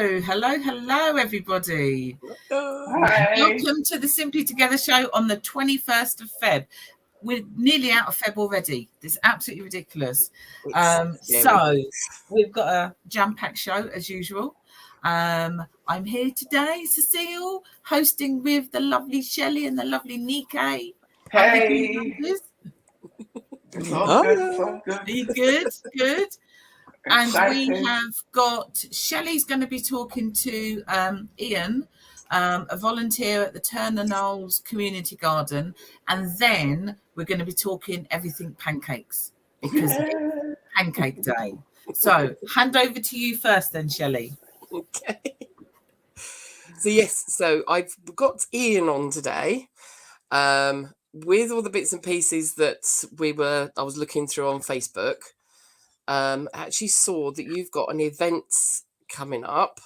Hello, everybody. Hi. Welcome to the Simply Together show on the 21st of Feb. We're nearly out of Feb already. It's absolutely ridiculous. So we've got a jam-packed show as usual. I'm here today, Cecile, hosting with the lovely Shelley and the lovely Nike. Hey. It's all good. It's all good. Are you good? Good. And Excited. we have got Shelley's going to be talking to Ian, a volunteer at the Turner Knowles Community Garden, and then we're going to be talking everything pancakes because it's Pancake Day. So hand over to you first, then, Shelley. Okay. So I've got Ian on today, with all the bits and pieces that I was looking through on Facebook. Actually saw that you've got an event coming up,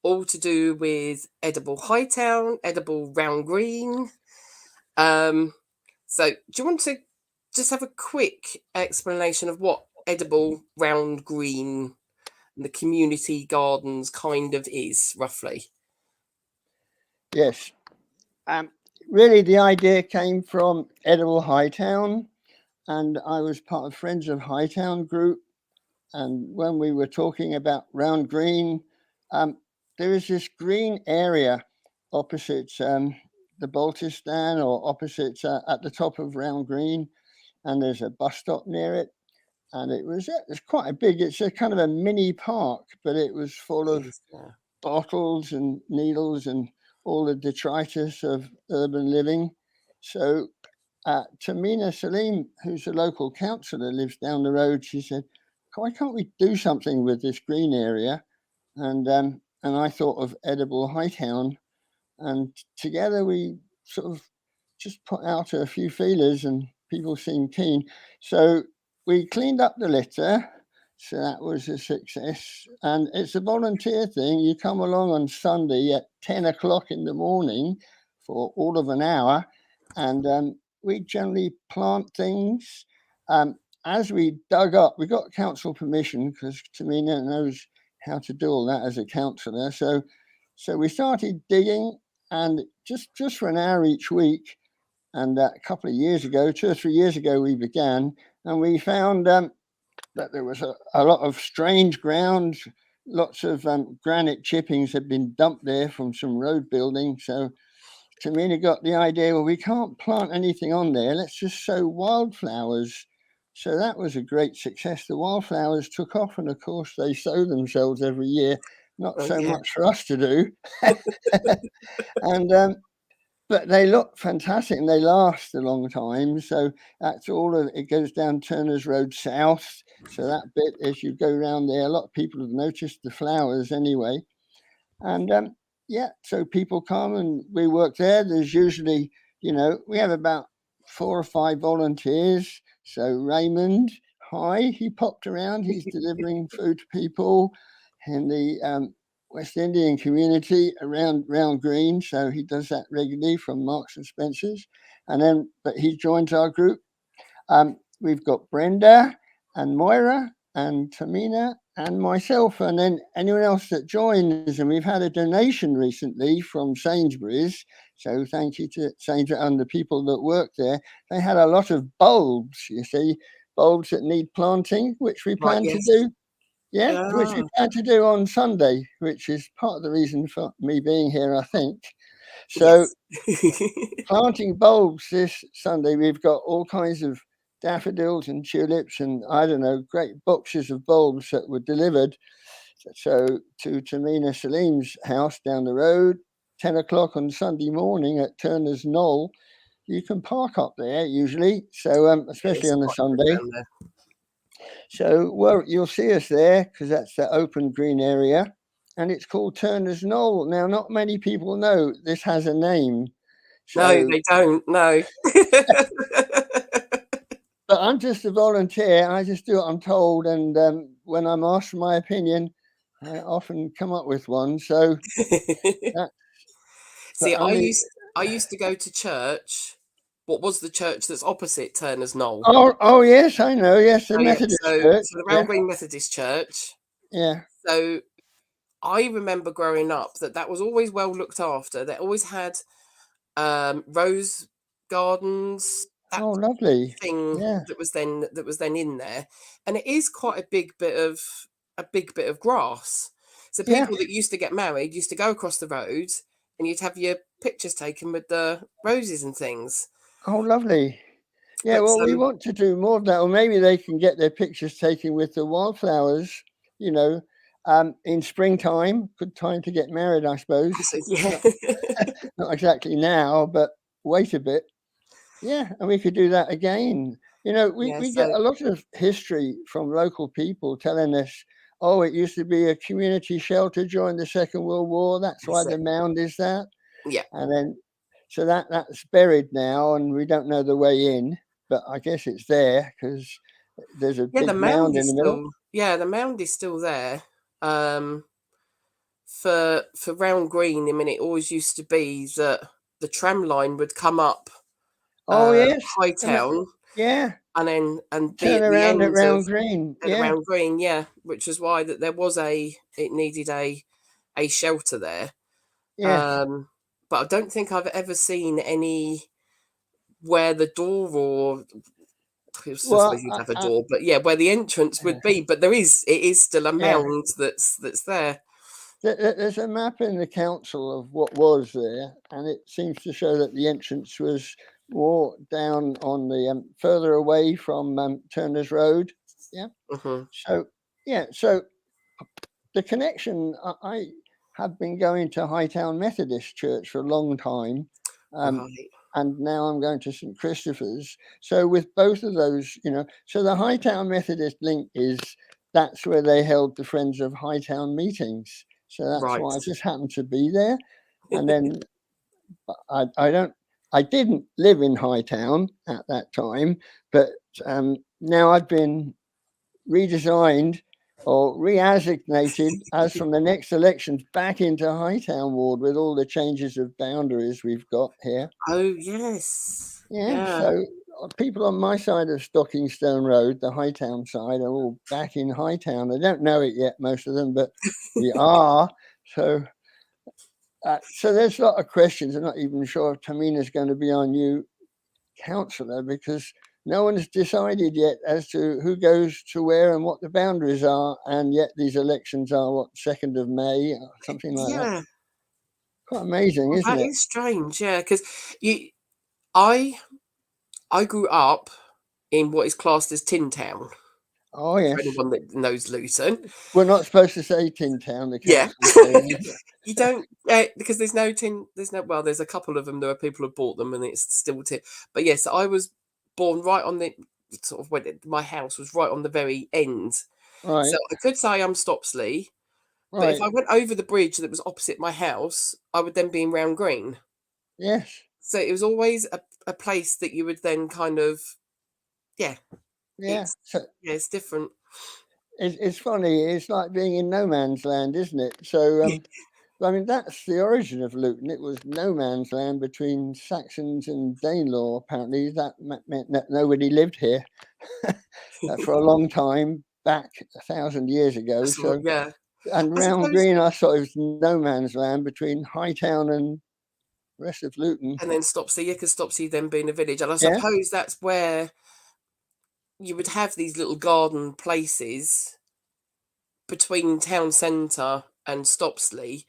all to do with Edible Hightown, Edible Round Green. So do you want to just have a quick explanation of what Edible Round Green and the community gardens kind of is, roughly? Yes. Really, the idea came from Edible Hightown, and I was part of Friends of Hightown group. And when we were talking about Round Green, there is this green area opposite the Baltistan, or opposite at the top of Round Green, and there's a bus stop near it. And it's quite a big, it's a kind of a mini park, but it was full of bottles and needles and all the detritus of urban living. So Tamina Salim, who's a local councillor, lives down the road. She said, why can't we do something with this green area? And I thought of Edible Hightown, and together we sort of just put out a few feelers and people seemed keen. So we cleaned up the litter. So that was a success. And it's a volunteer thing. You come along on Sunday at 10 o'clock in the morning for all of an hour. And we generally plant things. As we dug up, we got council permission because Tamina knows how to do all that as a councillor. So we started digging, and just for an hour each week. And a couple of years ago, 2 or 3 years ago, we began, and we found that there was a lot of strange ground. Lots of granite chippings had been dumped there from some road building. So Tamina got the idea, well, we can't plant anything on there. Let's just sow wildflowers. So that was a great success. The wildflowers took off, and of course they sow themselves every year. Not so much for us to do. And but they look fantastic and they last a long time. So that's all of it. Goes down Turner's Road South. So that bit, as you go around there, a lot of people have noticed the flowers anyway. And so people come and we work there. There's usually, we have about 4 or 5 volunteers. So Raymond, hi, he popped around. He's delivering food to people in the West Indian community around Round Green. So he does that regularly from Marks and Spencer's. But he joins our group. We've got Brenda and Moira and Tamina and myself, and then anyone else that joins. And we've had a donation recently from Sainsbury's. So thank you to Sainsbury's and the people that work there. They had a lot of bulbs, you see, bulbs that need planting, which we plan to do. Yeah, which we plan to do on Sunday, which is part of the reason for me being here, I think. So planting bulbs this Sunday, we've got all kinds of daffodils and tulips and, I don't know, great boxes of bulbs that were delivered. So to Tamina Salim's house down the road, 10 o'clock on Sunday morning at Turner's Knoll. You can park up there usually, so especially on a Sunday. So you'll see us there because that's the open green area, and it's called Turner's Knoll. Now, not many people know this has a name. No, they don't. No. But I'm just a volunteer. I just do what I'm told, and when I'm asked for my opinion, I often come up with one. So, see, I used to go to church. What was the church that's opposite Turner's Knoll? Oh yes, I know. Yes, the Methodist church. So the Round Green Methodist Church. Yeah. So I remember growing up that was always well looked after. They always had rose gardens, that Oh, lovely. thing Yeah. that was then in there, and it is quite a big bit of grass. So Yeah. people that used to get married used to go across the road, and you'd have your pictures taken with the roses and things. Oh, lovely. Yeah, But well, we want to do more of that, or maybe they can get their pictures taken with the wildflowers, you know, in springtime. Good time to get married, I suppose. yeah, Not exactly now, but wait a bit. Yeah, and we could do that again. You know, yeah. we get So a lot of history from local people telling us, oh, it used to be a community shelter during the Second World War. That's why the mound is that. yeah, And then, so that's buried now, and we don't know the way in, but I guess it's there because there's a yeah. The big mound mound in is the middle. the mound is still there. For Round Green, I mean, it always used to be that the tram line would come up Oh, yes. Hightown, Yeah. and be Turn at the around at end of Round Green. Yeah. Round Green, yeah, which is why that it needed a shelter there. Yes. But I don't think I've ever seen any where the door or I suppose Well, you'd have a door, but yeah, where the entrance would be. But it is still a yeah. mound that's there. There's a map in the council of what was there, and it seems to show that the entrance was more down on the further away from Turner's Road. Yeah. Mm-hmm. So yeah. So the connection. I have been going to Hightown Methodist Church for a long time, Right. and now I'm going to St Christopher's. So with both of those, you know, so the Hightown Methodist link is that's where they held the Friends of Hightown meetings. So that's Right. why I just happened to be there. And then I didn't live in Hightown at that time, but now I've been redesigned or reassignated as from the next elections back into Hightown Ward with all the changes of boundaries we've got here. Oh yes. Yeah, Yeah. so people on my side of Stockingstone Road, the Hightown side, are all back in Hightown. They don't know it yet, most of them, but we are. So there's a lot of questions. I'm not even sure if Tamina's going to be our new councillor because no one's decided yet as to who goes to where and what the boundaries are. And yet these elections are, 2nd of May, or something like that. Quite amazing, Well, isn't that it? is strange, yeah, because I grew up in what is classed as Tin Town. Oh, For yes. anyone that knows Luton. We're not supposed to say Tin Town, the Yeah. council. You don't, because there's a couple of them, there are people who bought them and it's still tin. But yes, I was born right on the, sort of, when my house was right on the very end. Right, So I could say I'm Stopsley, but if right. I went over the bridge that was opposite my house, I would then be in Round Green. Yes. So it was always a place that you would then kind of, Yeah. So it's different. it's funny. It's like being in no man's land, isn't it? So, I mean, that's the origin of Luton. It was no man's land between Saxons and Danelaw. Apparently, that meant that nobody lived here for a long time back 1,000 years ago. So, Yeah. and I Round suppose, Green, I thought it was no man's land between Hightown and the rest of Luton. and then Stopsley, because Stopsley then being a village. And I Yeah. suppose that's where you would have these little garden places between town centre and Stopsley,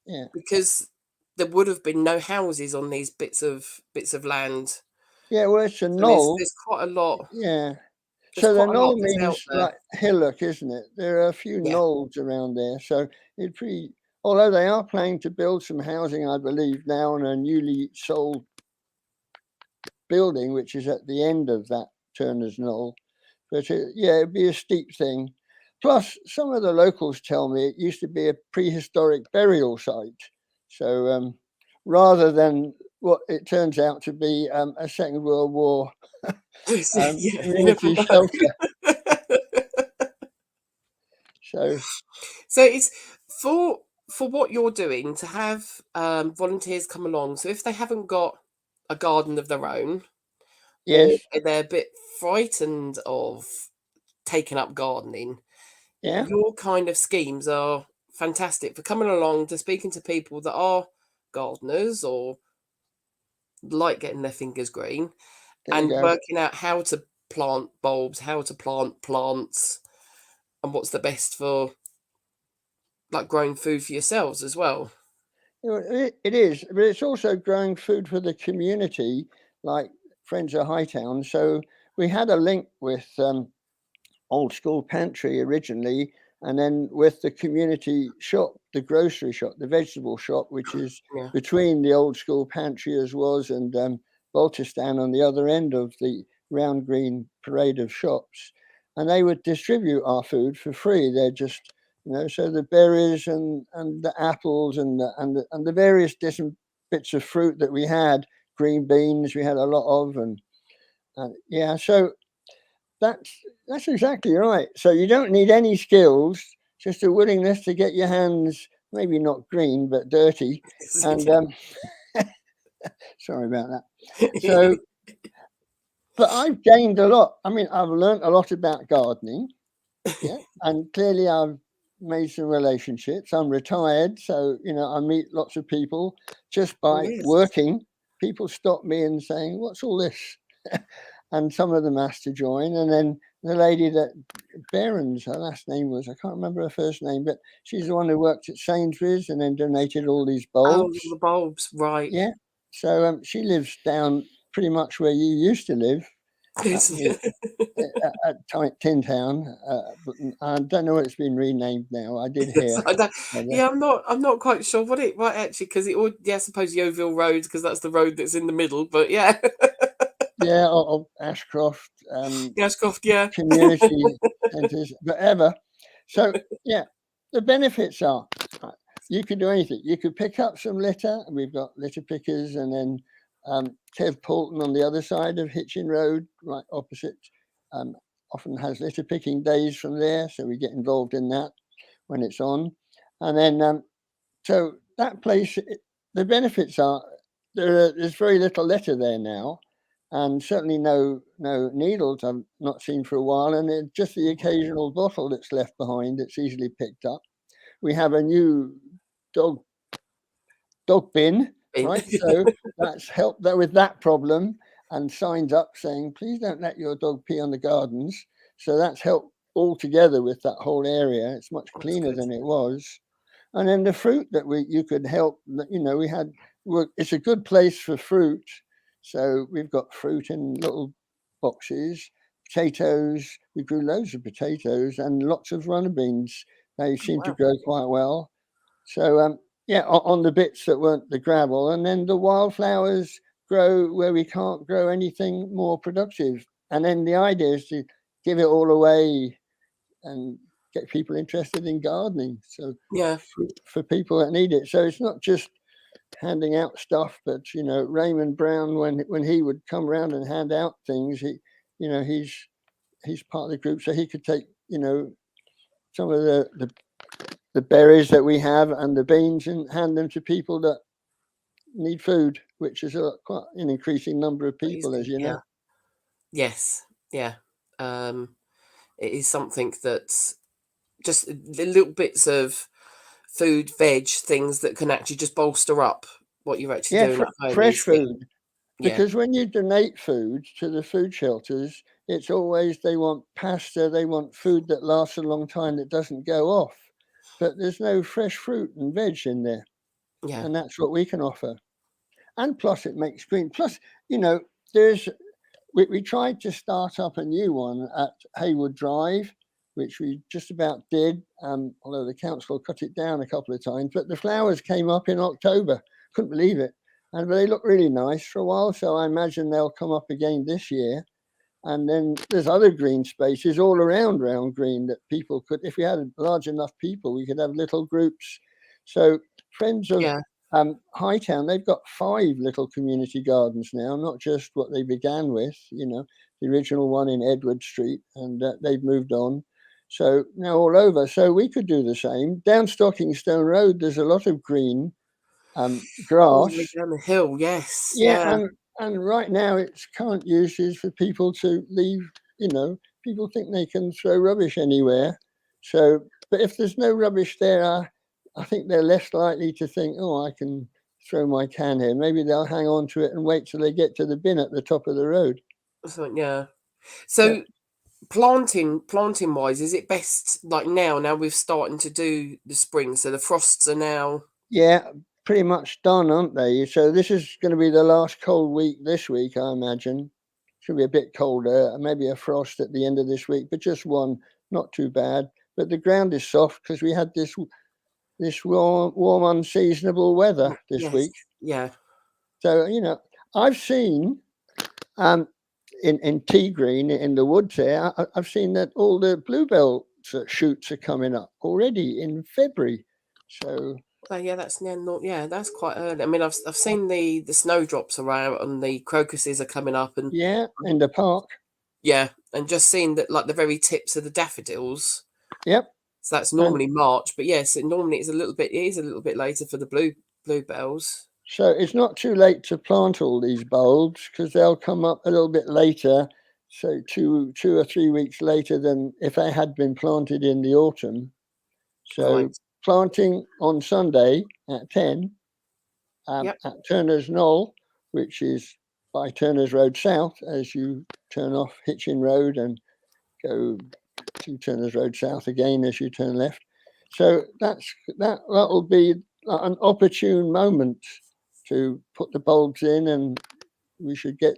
Yeah. because there would have been no houses on these bits of land. Yeah. Well, it's a So knoll. there's quite a lot. Yeah. There's So the quite a lot knoll that's out means there. like hillock, isn't it? There are a few Yeah. knolls around there. So it's pretty, although they are planning to build some housing, I believe, now on a newly sold building, which is at the end of that Turner's Knoll. But it'd be a steep thing. Plus, some of the locals tell me it used to be a prehistoric burial site. So rather than what it turns out to be a Second World War community shelter. So it's for what you're doing to have volunteers come along. So if they haven't got a garden of their own, or Yes. they're a bit frightened of taking up gardening, Yeah. your kind of schemes are fantastic for coming along to speaking to people that are gardeners or like getting their fingers green and working out how to plant bulbs, how to plant plants, and what's the best for like growing food for yourselves as well. It is, but it's also growing food for the community, like Friends of Hightown. So we had a link with Old School Pantry originally, and then with the community shop, the grocery shop, the vegetable shop, which is between the Old School Pantry as was and Baltistan on the other end of the round green parade of shops. And they would distribute our food for free. They're just, so the berries and the apples and the various different bits of fruit that we had, green beans we had a lot of, and so that's exactly right. So you don't need any skills, just a willingness to get your hands maybe not green but dirty. And sorry about that. So, but I've gained a lot. I mean, I've learned a lot about gardening. Yeah, and clearly I've made some relationships. I'm retired, so I meet lots of people just by working. People stop me and saying, "What's all this?" And some of them asked to join. And then the lady that Behrens, her last name was, I can't remember her first name, but she's the one who worked at Sainsbury's and then donated all these bulbs. Oh, the bulbs, right. Yeah. So she lives down pretty much where you used to live. At Tin Town. I don't know what it's been renamed now. I did hear. I'm not quite sure what actually, because I suppose Yeovil Road, because that's the road that's in the middle, but yeah. Yeah, or Ashcroft. Ashcroft, yeah. Community centres, whatever. So, yeah, the benefits are you could do anything. You could pick up some litter. We've got litter pickers, and then Kev Poulton on the other side of Hitchin Road, right opposite, often has litter picking days from there. So we get involved in that when it's on. And then, so that place, the benefits are there's very little litter there now. And certainly no needles I've not seen for a while, and just the occasional bottle that's left behind that's easily picked up. We have a new dog bin, right? So that's helped with that problem, and signs up saying, please don't let your dog pee on the gardens. So that's helped altogether with that whole area. It's much cleaner than it was. And then the fruit that you could help, it's a good place for fruit. So we've got fruit in little boxes, potatoes. We grew loads of potatoes and lots of runner beans. They seem to grow quite well. So on the bits that weren't the gravel, and then the wildflowers grow where we can't grow anything more productive. And then the idea is to give it all away and get people interested in gardening. So for people that need it. So it's not just handing out stuff, but Raymond Brown, when he would come around and hand out things, he's part of the group, so he could take some of the berries that we have and the beans and hand them to people that need food, which is quite an increasing number of people, as you know. Yes, yeah. It is something that's just the little bits of food, veg, things that can actually just bolster up what you're actually doing at home. Fresh food. Because when you donate food to the food shelters, it's always they want pasta, they want food that lasts a long time that doesn't go off. But there's no fresh fruit and veg in there. Yeah. And that's what we can offer. And plus it makes green. Plus, we tried to start up a new one at Haywood Drive, which we just about did, although the council cut it down a couple of times. But the flowers came up in October. Couldn't believe it. And they look really nice for a while. So I imagine they'll come up again this year. And then there's other green spaces all around Round Green that people could, if we had large enough people, we could have little groups. So Friends of Hightown, they've got 5 little community gardens now, not just what they began with, the original one in Edward Street, and they've moved on. So now all over. So we could do the same. Down Stockingstone Road, there's a lot of green grass. Down the hill, yes. Yeah. And right now its current use is for people to leave, people think they can throw rubbish anywhere. So, but if there's no rubbish there, I think they're less likely to think, oh, I can throw my can here. Maybe they'll hang on to it and wait till they get to the bin at the top of the road. So, yeah. So planting wise, is it best like now we're starting to do the spring, so the frosts are now pretty much done, aren't they? So this is going to be the last cold week this week, I imagine. Should be a bit colder, maybe a frost at the end of this week, but just one, not too bad. But the ground is soft because we had this warm, unseasonable weather this week. Yeah. So I've seen in Tea Green in the woods there, I've seen that all the bluebell shoots are coming up already in February. So that's that's quite early. I mean, I've seen the snowdrops around and the crocuses are coming up, and in the park. Yeah, and just seeing that like the very tips of the daffodils. Yep. So that's normally March, but yes, normally it is a little bit later for the bluebells. So it's not too late to plant all these bulbs because they'll come up a little bit later. So two or 3 weeks later than if they had been planted in the autumn. So planting on Sunday at 10 at Turner's Knoll, which is by Turner's Road South, as you turn off Hitchin Road and go to Turner's Road South again as you turn left. So that will be an opportune moment to put the bulbs in, and we should get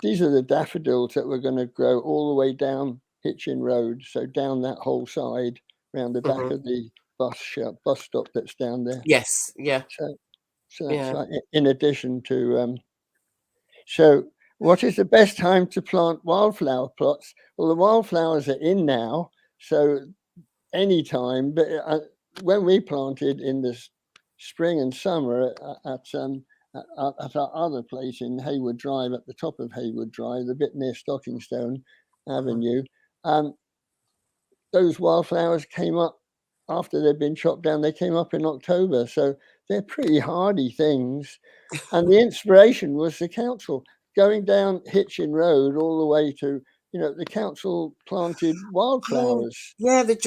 these are the daffodils that we're going to grow all the way down Hitchin Road, so down that whole side round the back of the bus stop that's down there. Yes, yeah. So that's like in addition to so what is the best time to plant wildflower plots? Well, the wildflowers are in now, so any time. But when we planted in the spring and summer at our other place in Haywood Drive, at the top of Haywood Drive, the bit near Stockingstone Avenue, those wildflowers came up after they'd been chopped down. They came up in October, so they're pretty hardy things. And the inspiration was the council going down Hitchin Road all the way to, the council planted wildflowers. The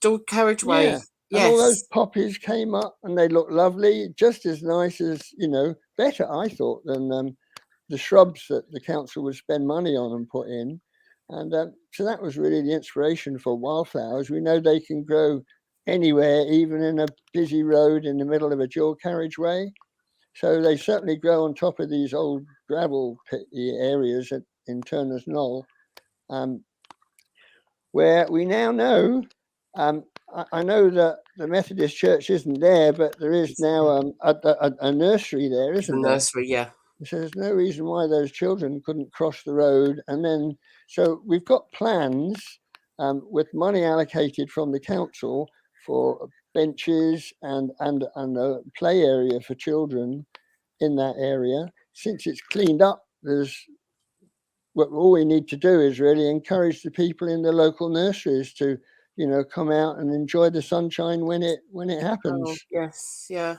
dual carriageway. Yeah. And all those poppies came up and they looked lovely, just as nice as, better, I thought, than the shrubs that the council would spend money on and put in. And so that was really the inspiration for wildflowers. We know they can grow anywhere, even in a busy road in the middle of a dual carriageway. So they certainly grow on top of these old gravel pit areas in Turner's Knoll, where we now know, I know that the Methodist Church isn't there, but there is now a nursery there, isn't there? Nursery, yeah. So there's no reason why those children couldn't cross the road. And then, so we've got plans with money allocated from the council for benches and a play area for children in that area. Since it's cleaned up, all we need to do is really encourage the people in the local nurseries to, come out and enjoy the sunshine when it happens. Oh, yes, yeah.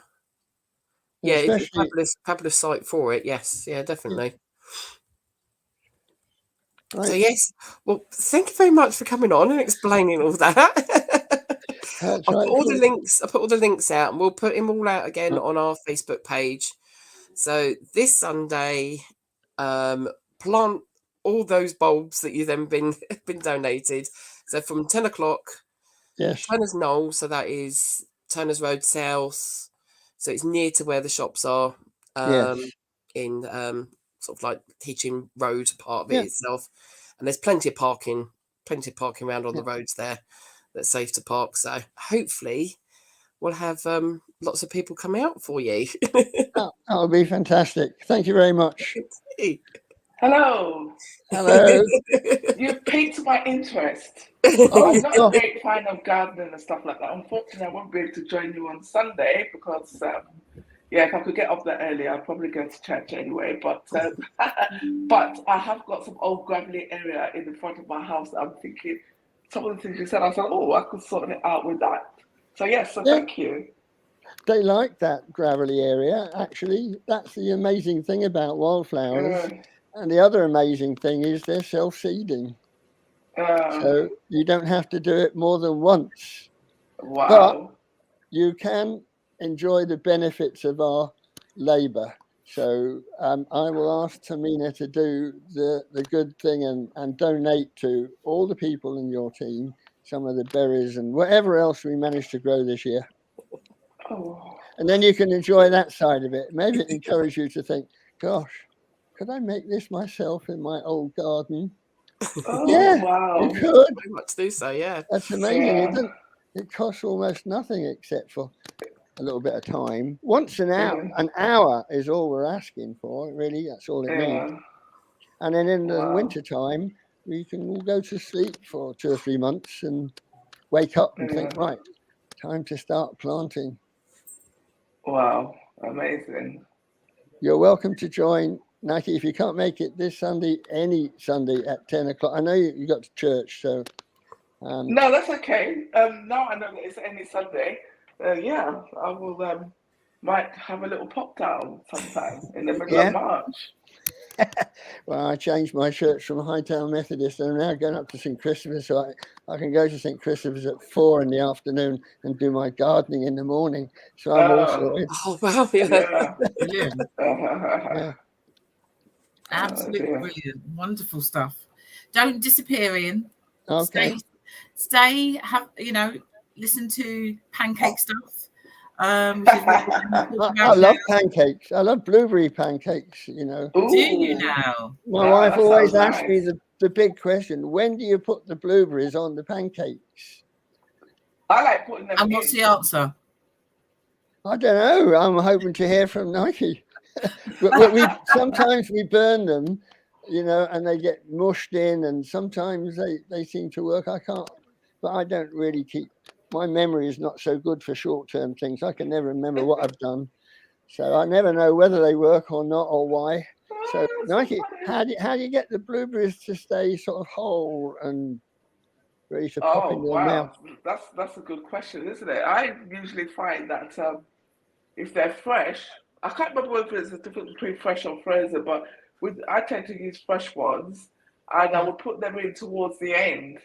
Yeah, it's a fabulous site for it. Yes, yeah, definitely. Right. So yes, well, thank you very much for coming on and explaining all that. I'll put all the links out, and we'll put them all out again on our Facebook page. So this Sunday, plant all those bulbs that you've then been donated. So from 10 o'clock, Turner's Knoll. So that is Turner's Road South. So it's near to where the shops are, in sort of like Hitchin Road part of it itself. And there's plenty of parking around on the roads there that's safe to park. So hopefully we'll have lots of people come out for you. That'll be fantastic. Thank you very much. Hello. You've piqued my interest. I'm not a great fan of gardening and stuff like that. Unfortunately, I won't be able to join you on Sunday because, if I could get up there early, I'd probably go to church anyway. But but I have got some old gravelly area in the front of my house that I'm thinking, some of the things you said, I said, I could sort it out with that. So thank you. They like that gravelly area, actually. That's the amazing thing about wildflowers. And the other amazing thing is they're self-seeding. So you don't have to do it more than once. Wow. you can enjoy the benefits of our labour. So I will ask Tamina to do the good thing and donate to all the people in your team some of the berries and whatever else we managed to grow this year. Oh. And then you can enjoy that side of it. Maybe it encourages you to think, gosh, could I make this myself in my old garden? Oh, Yeah, wow. you could. Very much do so, yeah. That's amazing. Yeah. It costs almost nothing except for a little bit of time. Once an hour is all we're asking for. Really, that's all it needs. And then in the winter time, we can all go to sleep for 2 or 3 months and wake up and think, right, time to start planting. Wow, amazing. You're welcome to join, Nike. If you can't make it this Sunday, any Sunday at 10 o'clock. I know you got to church, so. No, that's okay. Now I know that it's any Sunday. Yeah, I will might have a little pop down sometime in the middle of March. Well, I changed my church from Hightown Methodist and I'm now going up to St. Christopher's, so I can go to St. Christopher's at 4 in the afternoon and do my gardening in the morning. So I'm also in. Oh, wow. Yeah. Brilliant. Yeah. Absolutely brilliant. Wonderful stuff. Don't disappear, Ian. Okay. Stay, have, listen to pancake stuff. Which is what I love pancakes. I love blueberry pancakes, Ooh. Do you now? My wife always asks me the big question, when do you put the blueberries on the pancakes? I like putting them in. And what's the answer? I don't know. I'm hoping to hear from Nike. But sometimes we burn them, and they get mushed in, and sometimes they seem to work. I can't, but I don't really keep. My memory is not so good for short-term things. I can never remember what I've done, so I never know whether they work or not or why. So, Nike, how do you get the blueberries to stay sort of whole and ready to pop in your mouth? That's a good question, isn't it? I usually find that if they're fresh, I can't remember whether there's a difference between fresh or frozen, but I tend to use fresh ones, and I will put them in towards the end.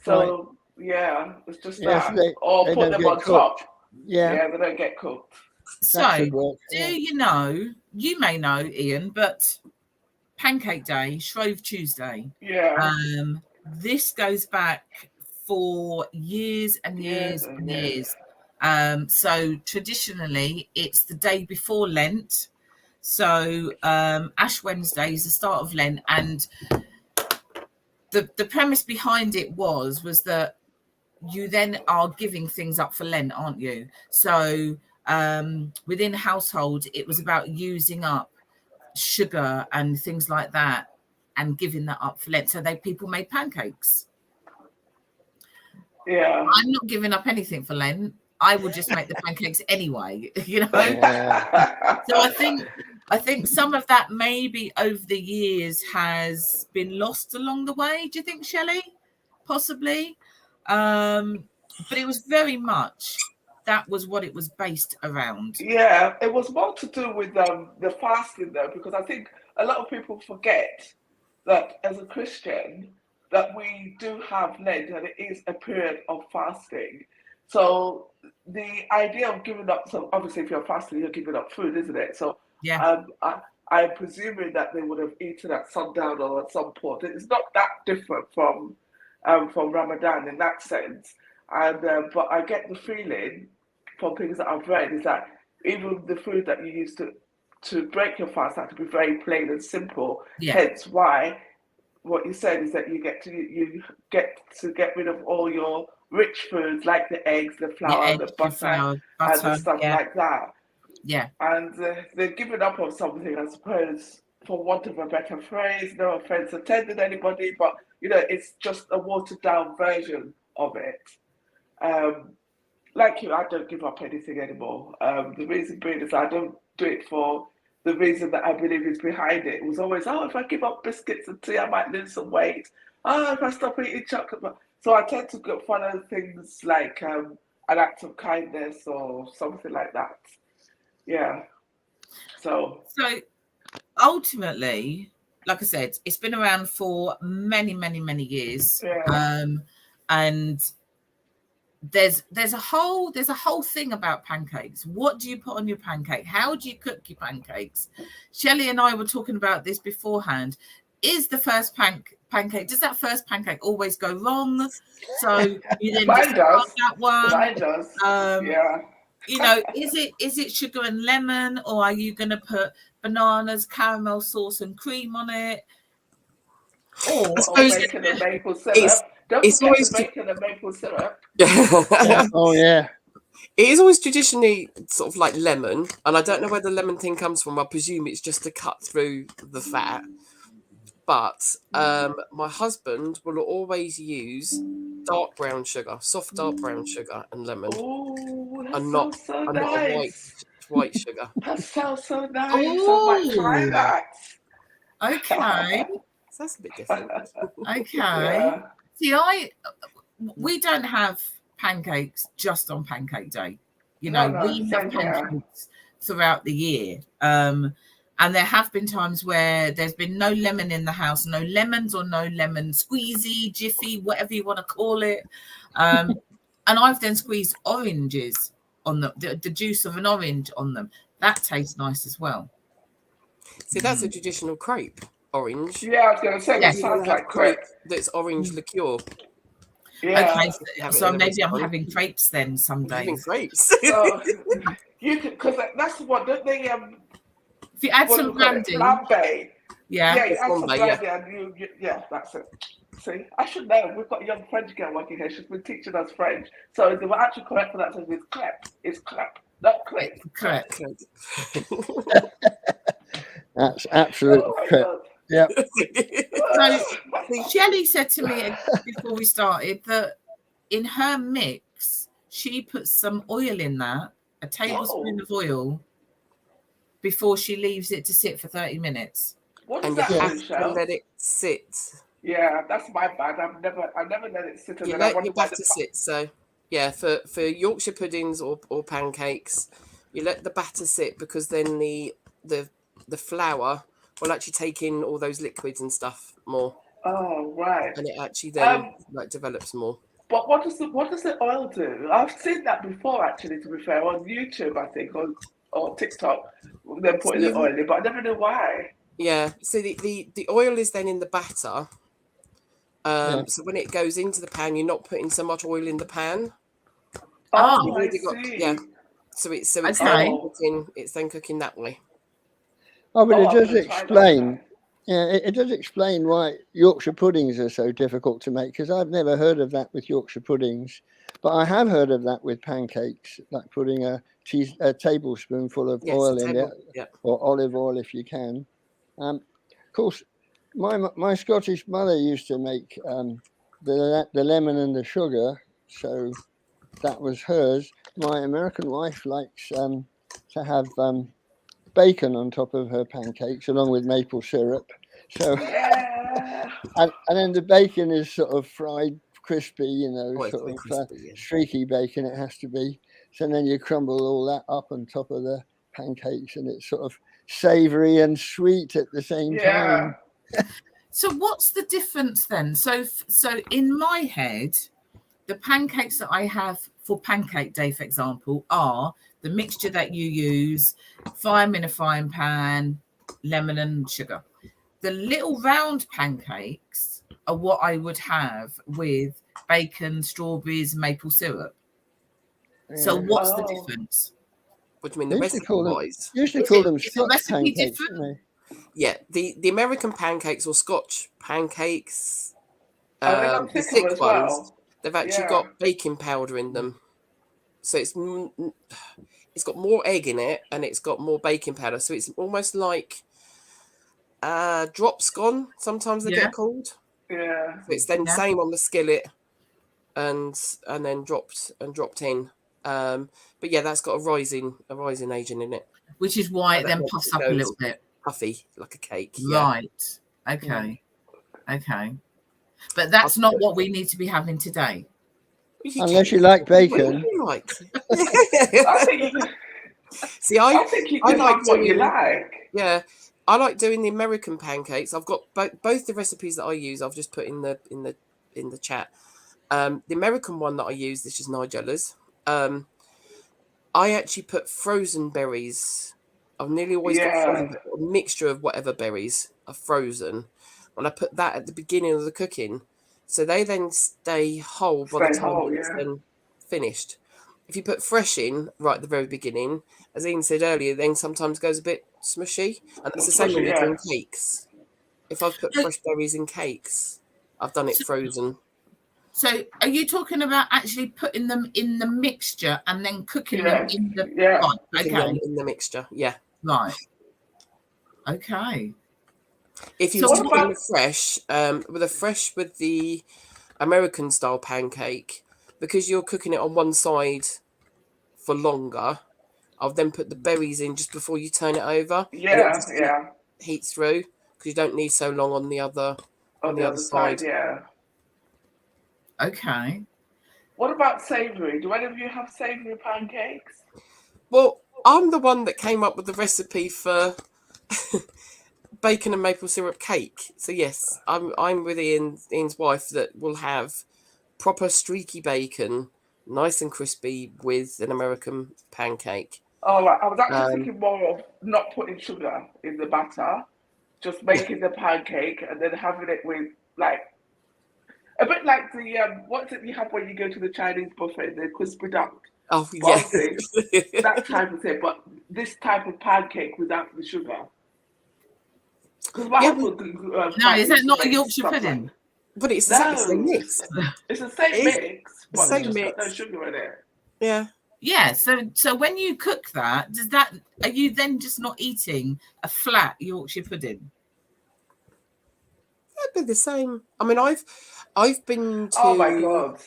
So yeah, it's just that, or put them on top. Yeah, they don't get cooked. So, you may know, Ian, but Pancake Day, Shrove Tuesday. Yeah. This goes back for years and years and years. So traditionally, it's the day before Lent. So Ash Wednesday is the start of Lent, and the premise behind it was that you then are giving things up for Lent, aren't you? So within household, it was about using up sugar and things like that and giving that up for Lent. So people made pancakes. Yeah. I'm not giving up anything for Lent. I would just make the pancakes anyway, Yeah. So I think some of that maybe over the years has been lost along the way. Do you think, Shelley? Possibly. But it was very much, that was what it was based around. Yeah, it was more to do with the fasting though, because I think a lot of people forget that as a Christian, that we do have Lent and it is a period of fasting. So the idea of giving up, so obviously if you're fasting, you're giving up food, isn't it? So yeah, I'm presuming that they would have eaten at sundown or at some point. It's not that different from Ramadan in that sense. And but I get the feeling from things that I've read is that even the food that you use to break your fast had to be very plain and simple. Yeah. Hence why what you said is that you get to get rid of all your rich foods like the eggs, the flour, the butter, and the stuff like that. Yeah. And they're giving up on something, I suppose, for want of a better phrase. No offense intended anybody, but it's just a watered down version of it. Like you, I don't give up anything anymore. The reason being is I don't do it for the reason that I believe is behind it. It was always, if I give up biscuits and tea, I might lose some weight. If I stop eating chocolate. So I tend to follow things like an act of kindness or something like that. Yeah. So ultimately, like I said, it's been around for many, many, many years. Yeah. And there's a whole thing about pancakes. What do you put on your pancake? How do you cook your pancakes? Shelley and I were talking about this beforehand. Is the first pancake, does that first pancake always go wrong? So you then Mine does. that one. Mine does. Yeah. You know, is it sugar and lemon, or are you going to put bananas, caramel sauce, and cream on it? Or bacon and maple syrup. Don't forget the bacon and maple syrup. Oh yeah. It is always traditionally sort of like lemon, and I don't know where the lemon thing comes from. I presume it's just to cut through the fat. But my husband will always use dark brown sugar, soft dark brown sugar, and lemon, and not a white sugar. That sounds so nice. I might try that. Okay. So that's a bit different. Okay. Yeah. See, we don't have pancakes just on Pancake Day. You know, we have pancakes throughout the year. And there have been times where there's been no lemon in the house, no lemons or no lemon squeezy, jiffy, whatever you want to call it. And I've then squeezed oranges on the juice of an orange on them. That tastes nice as well. See, that's a traditional crepe, orange. Yeah, I was going to say, that sounds like crepe. That's orange liqueur. Yeah. Okay, so maybe I'm having crepes then some days. Having crepes. So, you could, because that's what, don't they... if you add some brandy. Flambe. Yeah. Yeah, you add some brandy and yeah, that's it. See, I should know. We've got a young French girl working here. She's been teaching us French. So the actual correct for that is crepe. It's crepe, not crepe. Correct. That's absolute crepe. Yeah. So Shelley said to me before we started that in her mix, she puts some oil in that, a tablespoon of oil, before she leaves it to sit for 30 minutes. What does and that you mean, have Shell? to let it sit. Yeah, that's my bad. I never let it sit. And You then let your batter sit. So yeah, for Yorkshire puddings or pancakes, you let the batter sit, because then the flour will actually take in all those liquids and stuff more. Oh, right. And it actually then develops more. But what does the oil do? I've seen that before, actually, to be fair, on YouTube, I think, or TikTok, they're putting the oil in, but I never know why. Yeah, so the oil is then in the batter. So when it goes into the pan, you're not putting so much oil in the pan. Oh, I see. Yeah, so it's then cooking that way. Oh, but it does explain. Yeah, it does explain why Yorkshire puddings are so difficult to make, because I've never heard of that with Yorkshire puddings, but I have heard of that with pancakes, like putting a tablespoonful of oil in it, or olive oil if you can. Of course, my Scottish mother used to make the lemon and the sugar, so that was hers. My American wife likes to have bacon on top of her pancakes along with maple syrup. So and then the bacon is sort of fried crispy, streaky bacon it has to be. So then you crumble all that up on top of the pancakes, and it's sort of savory and sweet at the same time. So what's the difference then? So in my head, the pancakes that I have for Pancake Day, for example, are the mixture that you use, fry them in a frying pan, lemon and sugar. The little round pancakes are what I would have with bacon, strawberries, maple syrup. So what's the difference? What do you mean, the recipe-wise? Used to call them Scotch pancakes, didn't they? Yeah, the American pancakes or Scotch pancakes, the thick ones, they've actually got baking powder in them. So it's got more egg in it, and it's got more baking powder. So it's almost like drop scone, sometimes they get called. Yeah. So it's then same on the skillet and then dropped in. But yeah, that's got a rising agent in it. Which is why it then puffs up a little bit. Puffy, like a cake. Right. Okay. Okay. But that's not what we need to be having today. Unless you like bacon. See, I think you can like what you like. Yeah. I like doing the American pancakes. I've got both the recipes that I use. I've just put in the chat. The American one that I use, this is Nigella's. I actually put frozen berries. I've nearly always got frozen, a mixture of whatever berries are frozen. And I put that at the beginning of the cooking. So they then stay whole by the time it's then finished. If you put fresh in right at the very beginning, as Ian said earlier, then sometimes goes a bit smushy. And it's the same when you're doing cakes. If I've put fresh berries in cakes, I've done it frozen. So are you talking about actually putting them in the mixture and then cooking them in the pot? Cooking them in the mixture, yeah. Right. Okay. If you want to put in the fresh, with the American style pancake, because you're cooking it on one side for longer, I'll then put the berries in just before you turn it over. Heats through because you don't need so long on the other side. Yeah. Okay. What about savoury? Do any of you have savoury pancakes? Well, I'm the one that came up with the recipe for bacon and maple syrup cake. So yes, I'm with Ian's wife that will have proper streaky bacon, nice and crispy, with an American pancake. Oh, right. I was actually thinking more of not putting sugar in the batter, just making the pancake and then having it with like a bit like the what's it you have when you go to the Chinese buffet, the crispy duck. Oh yeah, that type of thing. But this type of pancake without the sugar. No, is that not a Yorkshire pudding? Like, but it's exactly the same mix. It's the same mix, but same it's just mix. got no sugar in it. Yeah. Yeah. So when you cook that, are you then just not eating a flat Yorkshire pudding? It'd be the same. I mean, I've been to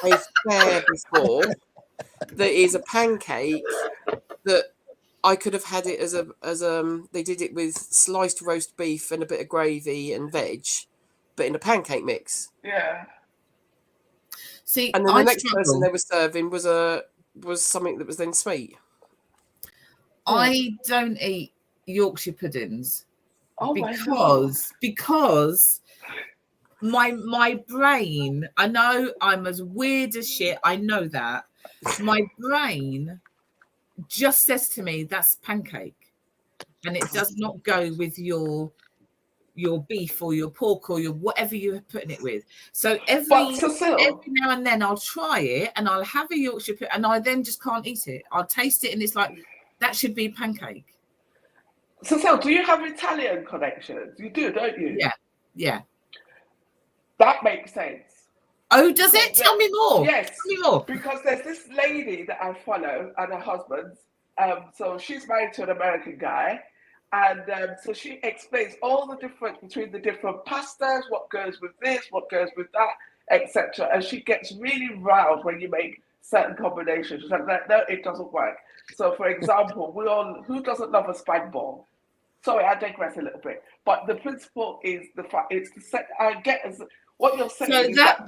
a fair before that is a pancake that I could have had it as they did it with sliced roast beef and a bit of gravy and veg, but in a pancake mix. Yeah. See, and then the next person they were serving was something that was then sweet. I don't eat Yorkshire puddings because my brain, I know I'm as weird as shit, I know that. My brain just says to me that's pancake, and it does not go with your beef or your pork or your whatever you're putting it with. So every now and then I'll try it and I'll have a Yorkshire pudding and I then just can't eat it. I'll taste it and it's like, that should be pancake. So do you have Italian connections? You do, don't you? Yeah. That makes sense. Oh, does it? Tell me more. Yes. Tell me more. Because there's this lady that I follow and her husband. So she's married to an American guy. And so she explains all the difference between the different pastas, what goes with this, what goes with that, etc. And she gets really riled when you make certain combinations. She's like, no, it doesn't work. So, for example, who doesn't love a spag bol? Sorry, I digress a little bit. But the principle is what you're saying is that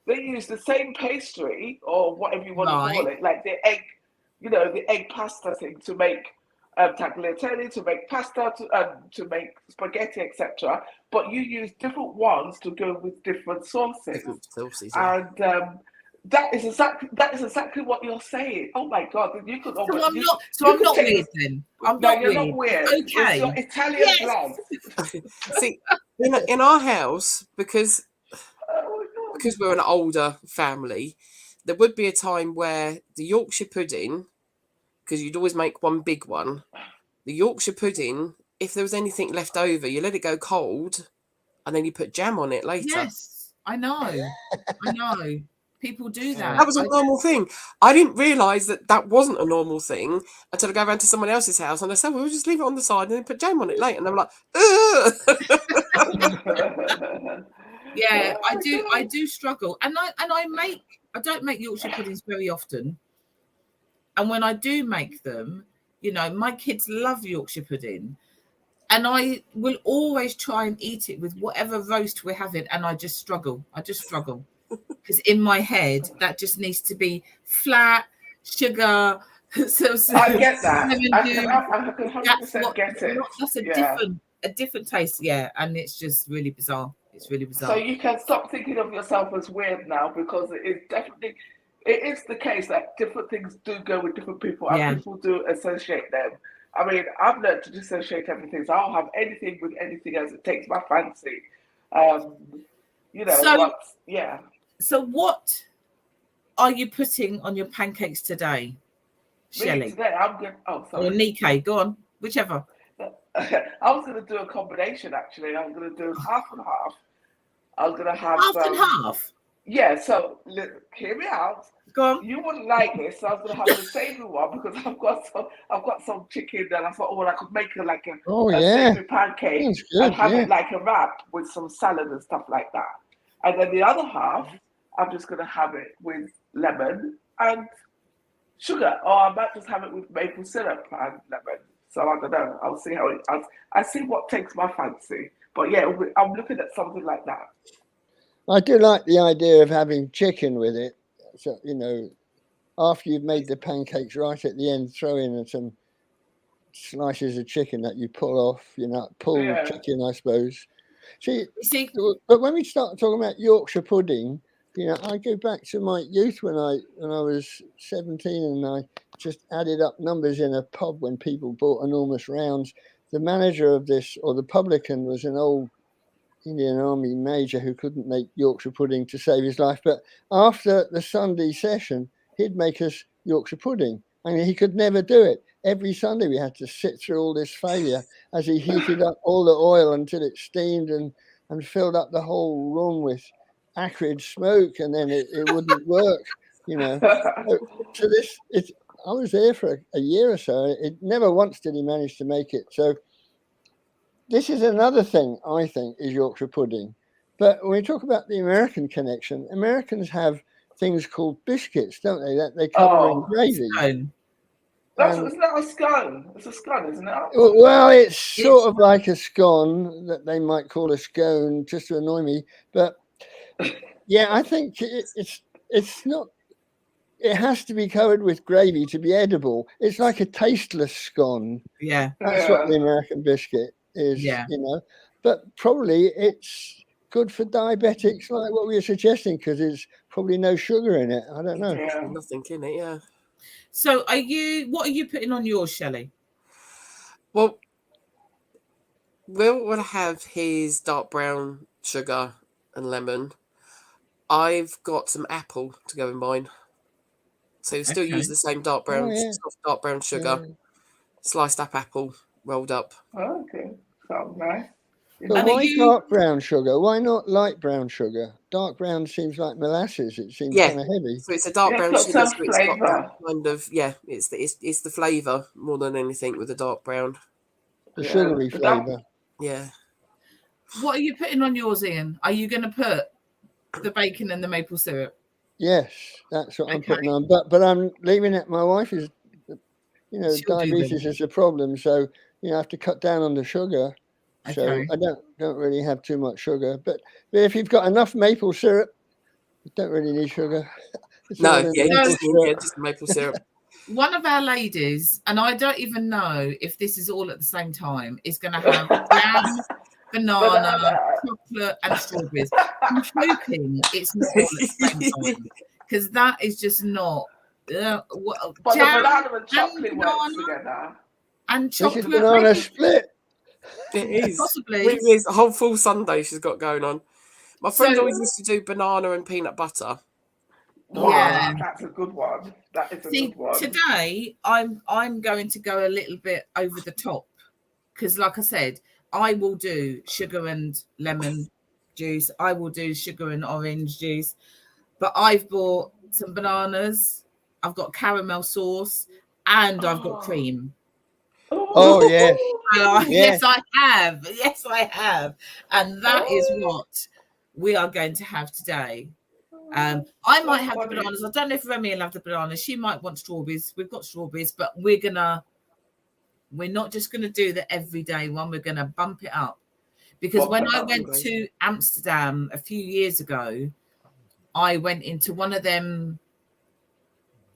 they use the same pastry or whatever you want to call it, like the egg pasta thing to make tagliatelle, to make pasta, to make spaghetti, etc. But you use different ones to go with different sauces. Yeah. And that is exactly what you're saying. Oh my God! You could. I'm not weird then. You're not weird. Okay. It's your Italian blood. See, in our house, because we're an older family, there would be a time where the Yorkshire pudding, because you'd always make one big one, the Yorkshire pudding, if there was anything left over, you let it go cold, and then you put jam on it later. Yes, I know. People do that. That was a normal thing. I didn't realise that wasn't a normal thing until I go around to someone else's house and they said, well, we'll just leave it on the side and then put jam on it later. And I'm like, ugh. Yeah, I do struggle. And I don't make Yorkshire puddings very often. And when I do make them, my kids love Yorkshire pudding. And I will always try and eat it with whatever roast we're having. And I just struggle. Because in my head, that just needs to be flat, sugar. So I get that. I can 100% get it. That's a different taste, yeah. And it's just really bizarre. It's really So bizarre. you can stop thinking of yourself as weird now, because it is the case that different things do go with different people, and people do associate them. I mean, I've learned to dissociate everything, so I'll have anything with anything as it takes my fancy. You know, So what are you putting on your pancakes today, Shelley? Today, I'm good. Oh, sorry. Or Nike, go on, whichever. I was going to do a combination, actually. I was going to do half and half. I was going to have half and half. Yeah. So hear me out. Go on. You wouldn't like this, so I was going to have the savoury one, because I've got some chicken, and I thought, I could make it like a savoury pancake and have it like a wrap with some salad and stuff like that. And then the other half, I'm just going to have it with lemon and sugar, or I might just have it with maple syrup and lemon. So I don't know. I'll see how I see what takes my fancy. But yeah, I'm looking at something like that. I do like the idea of having chicken with it. So, you know, after you've made the pancakes, right at the end, throw in some slices of chicken that you pull off, pulled chicken, I suppose. See, but when we start talking about Yorkshire pudding, I go back to my youth when I was 17, and I just added up numbers in a pub when people bought enormous rounds. The manager of this, or the publican, was an old Indian Army major who couldn't make Yorkshire pudding to save his life. But after the Sunday session, he'd make us Yorkshire pudding, and he could never do it. Every Sunday we had to sit through all this failure as he heated up all the oil until it steamed and filled up the whole room with acrid smoke, and then it wouldn't work, So I was there for a year or so. It never once did he manage to make it. So this is another thing I think is Yorkshire pudding. But when we talk about the American connection, Americans have things called biscuits, don't they? That they cover in gravy. It's not a scone. It's a scone, isn't it? Well, it's sort of like a scone that they might call a scone, just to annoy me. But yeah, I think it's not. It has to be covered with gravy to be edible. It's like a tasteless scone. Yeah, that's what the American biscuit is. But probably it's good for diabetics, like what we were suggesting, because there's probably no sugar in it. I don't know. Nothing in it. Yeah. So what are you putting on yours, Shelley? Well, Will will have his dark brown sugar and lemon. I've got some apple to go in mine. So still use the same dark brown, soft dark brown sugar, sliced up apple, rolled up. Oh, okay, sounds nice. But why dark brown sugar? Why not light brown sugar? Dark brown seems like molasses. It seems kind of heavy. So it's a dark brown sugar. So it's got that kind of it's the flavour more than anything with the dark brown. The sugary flavour. Yeah. What are you putting on yours, Ian? Are you going to put the bacon and the maple syrup? Yes, that's what I'm putting on. But I'm leaving it. My wife is, diabetes is a problem, so I have to cut down on the sugar. So I don't really have too much sugar. But if you've got enough maple syrup, you don't really need sugar. Just maple syrup. One of our ladies, and I don't even know if this is all at the same time, is going to have jam, banana, chocolate, and strawberries. I'm hoping it's not all at the same time, because that is just not. But the banana and chocolate works together. And chocolate. This is banana split. It is. Possibly. It's a whole full Sunday she's got going on. My friend always used to do banana and peanut butter. Wow, that's a good one. That is a good one. Today, I'm going to go a little bit over the top, because, like I said, I will do sugar and lemon juice. I will do sugar and orange juice. But I've bought some bananas. I've got caramel sauce, and I've got cream. Oh, yes. Yes, I have. Yes, I have. And that is what we are going to have today. I might have the bananas. I don't know if Remy will have the bananas. She might want strawberries. We've got strawberries, but we're not just gonna do the everyday one. We're gonna bump it up, because when I went to Amsterdam a few years ago, I went into one of them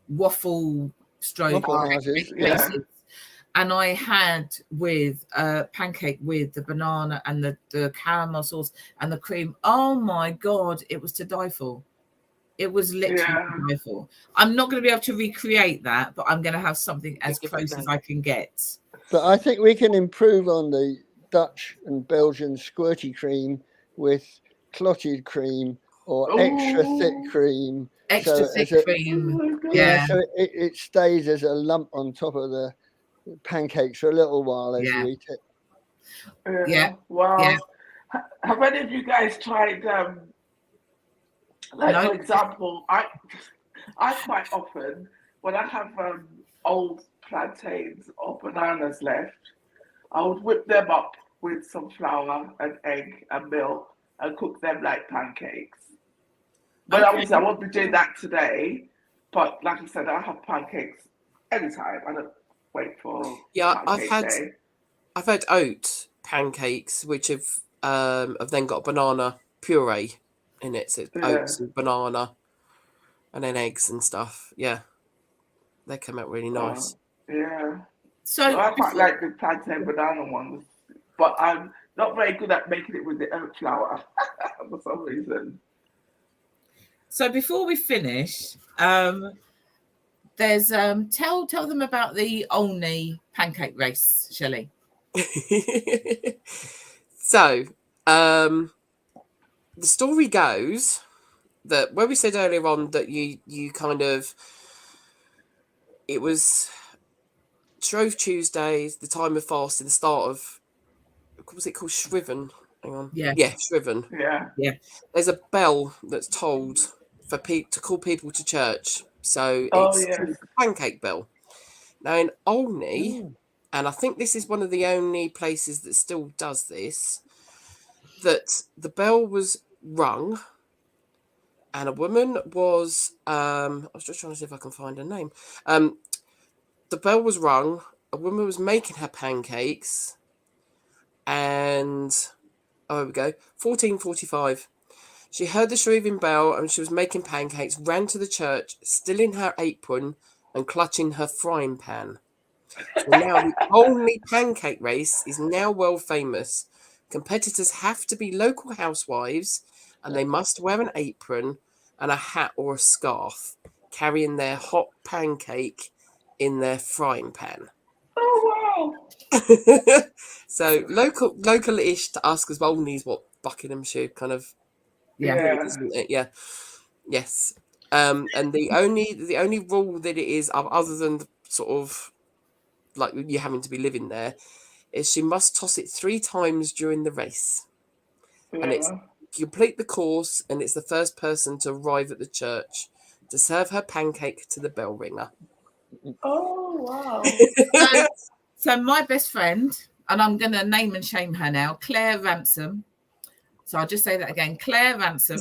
waffle places, and I had with pancake with the banana and the caramel sauce and the cream. Oh my God, it was to die for. It was literally to die for. I'm not going to be able to recreate that, but I'm going to have something as close as I can get. But I think we can improve on the Dutch and Belgian squirty cream with clotted cream or extra thick cream. Extra thick cream. Yeah, so it stays as a lump on top of the pancakes for a little while as you eat it. Yeah. Wow. Yeah. Have any of you guys tried, like, for example, I quite often, when I have old plantains or bananas left, I would whip them up with some flour and egg and milk and cook them like pancakes. But obviously, I won't be doing that today. But like I said, I have pancakes anytime. I don't wait for pancake I've had oat pancakes, which have then got banana puree in it. So it's oats and banana, and then eggs and stuff. Yeah, they come out really nice. So I quite like the plantain banana ones, but I'm not very good at making it with the oat flour for some reason. So before we finish, there's tell them about the Olney pancake race, Shelley. So the story goes that where we said earlier on that you kind of, it was Shrove Tuesdays, the time of fasting, the start of, what was it called, Shriven? Hang on. Yeah, Shriven. Yeah. There's a bell that's tolled for to call people to church. So it's the pancake bell. Now in Olney, and I think this is one of the only places that still does this, that the bell was rung and a woman was, I was just trying to see if I can find her name. The bell was rung, a woman was making her pancakes, and, here we go, 1445. She heard the shrieking bell and she was making pancakes, ran to the church, still in her apron and clutching her frying pan. So now the Olney pancake race is now world famous. Competitors have to be local housewives and they must wear an apron and a hat or a scarf, carrying their hot pancake in their frying pan. Oh, wow. So local-ish to us, because Olney's what, Buckinghamshire kind of, isn't it? Yeah. Yes. And the only rule that it is, other than the sort of like you having to be living there, is she must toss it 3 times during the race. And it's complete the course, and it's the first person to arrive at the church to serve her pancake to the bell ringer. Oh, wow. So my best friend, and I'm going to name and shame her now, Claire Ransom. So I'll just say that again, Claire Ransom.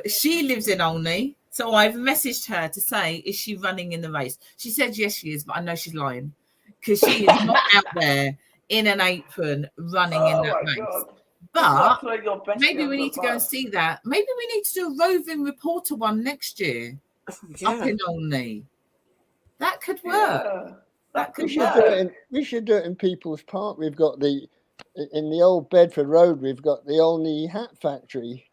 She lives in Olney. So I've messaged her to say, is she running in the race? She said, yes, she is, but I know she's lying because she is not out there in an apron running in that race. God. But maybe we need to go and see that. Maybe we need to do a roving reporter one next year up in Olney. That could work. That could work. We should do it in People's Park. We've got in the old Bedford Road, we've got the Olney Hat Factory.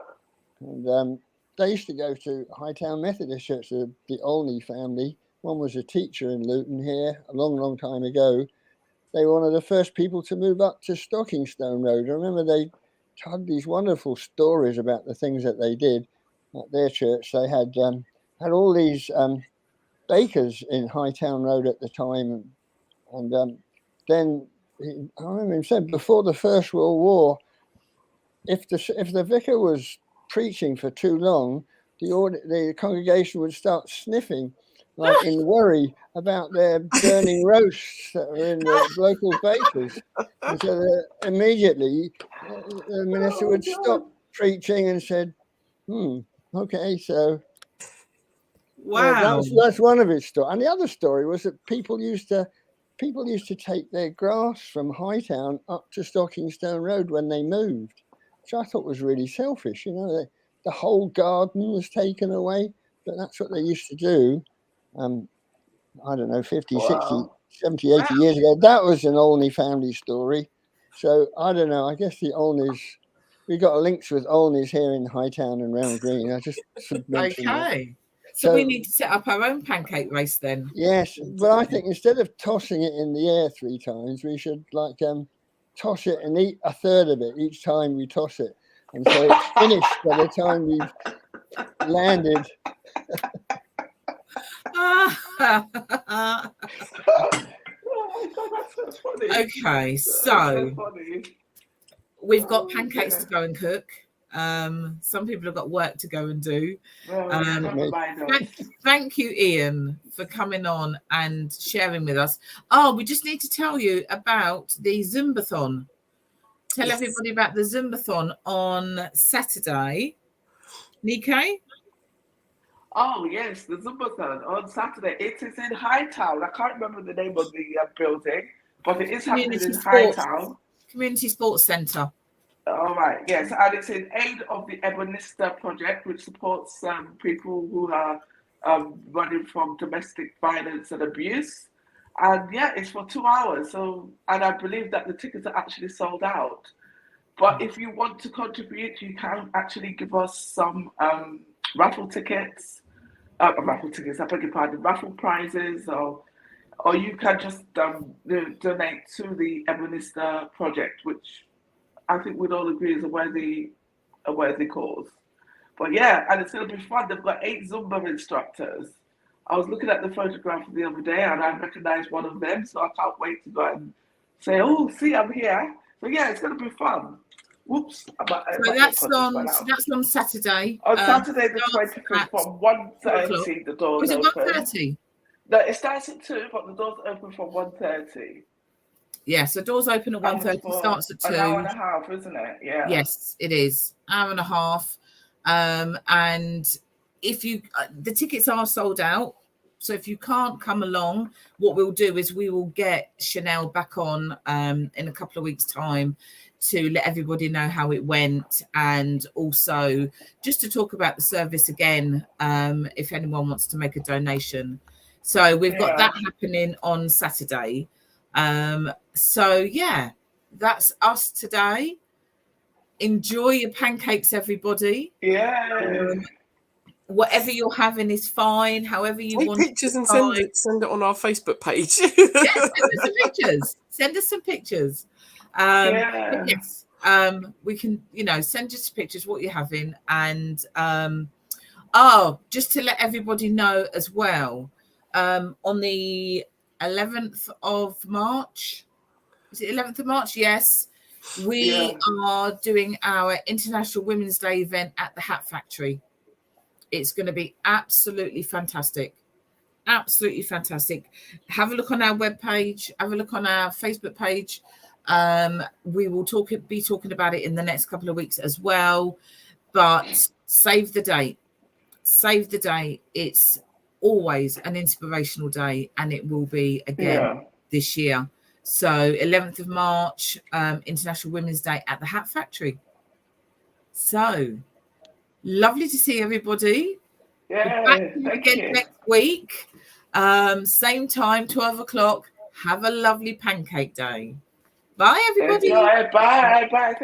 And they used to go to Hightown Methodist Church, the Olney family. One was a teacher in Luton here a long, long time ago. They were one of the first people to move up to Stockingstone Road. I remember they told these wonderful stories about the things that they did at their church. They had all these bakers in Hightown Road at the time. And then I remember him saying before the First World War, if the vicar was preaching for too long, the congregation would start sniffing, like in worry about their burning roasts that were in the local bakers. And so immediately the minister would stop preaching and said, okay, so wow, that's one of his stories. And the other story was that people used to take their grass from Hightown up to Stockingstone Road when they moved, which I thought was really selfish. The whole garden was taken away, but that's what they used to do. I don't know, 50, 70, 80 years ago. That was an Olney family story. So I don't know. I guess the Olneys, we got links with Olneys here in Hightown and Round Green. I just should mention that. Okay. So we need to set up our own pancake race then. Yes, but I think instead of tossing it in the air 3 times, we should like toss it and eat a third of it each time we toss it, and so it's finished by the time we've landed. Oh my God, that's so funny. Okay, so we've got pancakes to go and cook. Some people have got work to go and do. Thank you, Ian, for coming on and sharing with us. Oh, we just need to tell you about the Zumbathon. Tell everybody about the Zumbathon on Saturday. Nikkei? Oh, yes, the Zumbathon on Saturday. It is in Hightown. I can't remember the name of the building, but it is happening in Hightown. Community Sports Centre. All right, yes, and it's in aid of the Ebonista project, which supports people who are running from domestic violence and abuse. And yeah, it's for 2 hours. So, and I believe that the tickets are actually sold out. But if you want to contribute, you can actually give us some raffle tickets. I beg your pardon, raffle prizes, or you can just donate to the Ebonista project, which I think we'd all agree is a worthy cause. But yeah, and it's going to be fun. They've got 8 Zumba instructors. I was looking at the photograph the other day and I recognized one of them, so I can't wait to go and say, oh, see, I'm here. So yeah, it's going to be fun. Whoops. That's on Saturday. On Saturday the 25th from 1:30, the doors open. Was it 1:30? No, it starts at 2, but the doors open from 1:30. Yeah, so doors open at 1:30, starts at 2. An hour and a half, isn't it? Yeah. Yes, it is. Hour and a half. And if you, the tickets are sold out. So if you can't come along, what we'll do is we will get Chanel back on in a couple of weeks' time to let everybody know how it went, and also just to talk about the service again, if anyone wants to make a donation. So we've got that happening on Saturday. So yeah, that's us today. Enjoy your pancakes, everybody. Yeah. Whatever you're having is fine. However you want pictures and send it on our Facebook page. Yes, send us some pictures. Send us some pictures. Yes, we can, send us pictures what you're having, and just to let everybody know as well, on the 11th of March, is it 11th of March? Yes, we are doing our International Women's Day event at the Hat Factory. It's going to be absolutely fantastic. Absolutely fantastic. Have a look on our webpage. Have a look on our Facebook page. We will be talking about it in the next couple of weeks as well. But save the date. Save the date. It's always an inspirational day, and it will be again this year. So 11th of March, International Women's Day at the Hat Factory. So lovely to see everybody. Yeah, back again next week. Same time, 12 o'clock. Have a lovely pancake day. Bye, everybody. Bye.